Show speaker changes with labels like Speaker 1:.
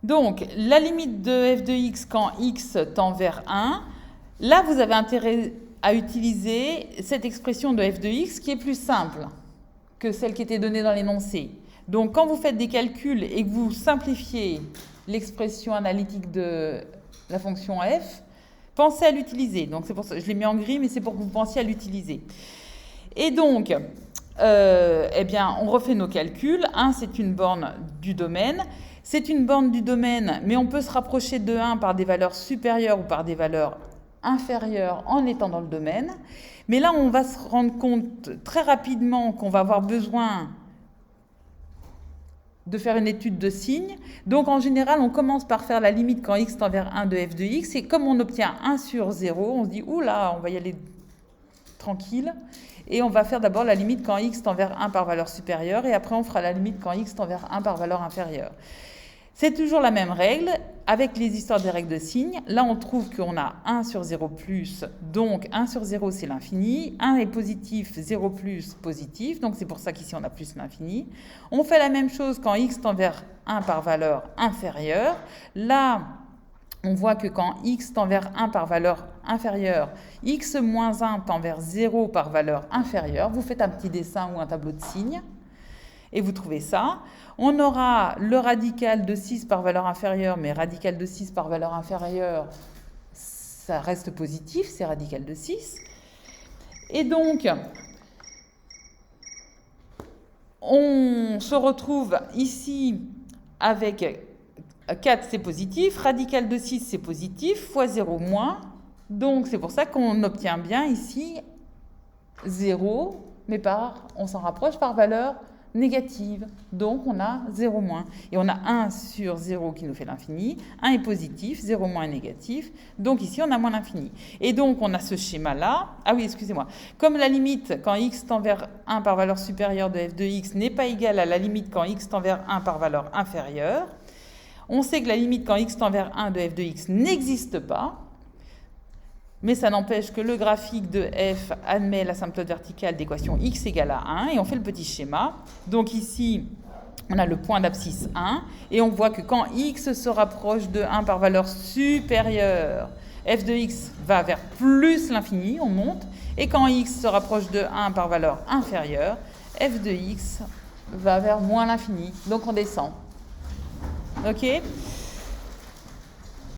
Speaker 1: Donc, la limite de f de x quand x tend vers 1, là, vous avez intérêt à utiliser cette expression de f de x qui est plus simple que celle qui était donnée dans l'énoncé. Donc, quand vous faites des calculs et que vous simplifiez l'expression analytique de la fonction f, pensez à l'utiliser. Donc, c'est pour ça que je l'ai mis en gris, mais c'est pour que vous pensiez à l'utiliser. Et donc, eh bien, on refait nos calculs. 1, c'est une borne du domaine. C'est une borne du domaine, mais on peut se rapprocher de 1 par des valeurs supérieures ou par des valeurs inférieures en étant dans le domaine. Mais là, on va se rendre compte très rapidement qu'on va avoir besoin de faire une étude de signes. Donc, en général, on commence par faire la limite quand x tend vers 1 de f de x. Et comme on obtient 1 sur 0, on se dit, oula, on va y aller tranquille. Et on va faire d'abord la limite quand x tend vers 1 par valeur supérieure. Et après, on fera la limite quand x tend vers 1 par valeur inférieure. C'est toujours la même règle avec les histoires des règles de signes. Là, on trouve qu'on a 1 sur 0 plus, donc 1 sur 0, c'est l'infini. 1 est positif, 0 plus, positif. Donc, c'est pour ça qu'ici, on a plus l'infini. On fait la même chose quand x tend vers 1 par valeur inférieure. Là, on voit que quand x tend vers 1 par valeur inférieure, x moins 1 tend vers 0 par valeur inférieure. Vous faites un petit dessin ou un tableau de signes. Et vous trouvez ça. On aura le radical de 6 par valeur inférieure, mais radical de 6 par valeur inférieure, ça reste positif, c'est radical de 6. Et donc, on se retrouve ici avec 4, c'est positif, radical de 6, c'est positif, fois 0 moins. Donc, c'est pour ça qu'on obtient bien ici 0, mais on s'en rapproche par valeur négative. Donc, on a 0 moins. Et on a 1 sur 0 qui nous fait l'infini. 1 est positif, 0 moins est négatif. Donc, ici, on a moins l'infini. Et donc, on a ce schéma-là. Ah oui, excusez-moi. Comme la limite quand x tend vers 1 par valeur supérieure de f de x n'est pas égale à la limite quand x tend vers 1 par valeur inférieure, on sait que la limite quand x tend vers 1 de f de x n'existe pas. Mais ça n'empêche que le graphique de f admet l'asymptote verticale d'équation x égale à 1, et on fait le petit schéma. Donc ici, on a le point d'abscisse 1, et on voit que quand x se rapproche de 1 par valeur supérieure, f de x va vers plus l'infini, on monte, et quand x se rapproche de 1 par valeur inférieure, f de x va vers moins l'infini, donc on descend. Ok ?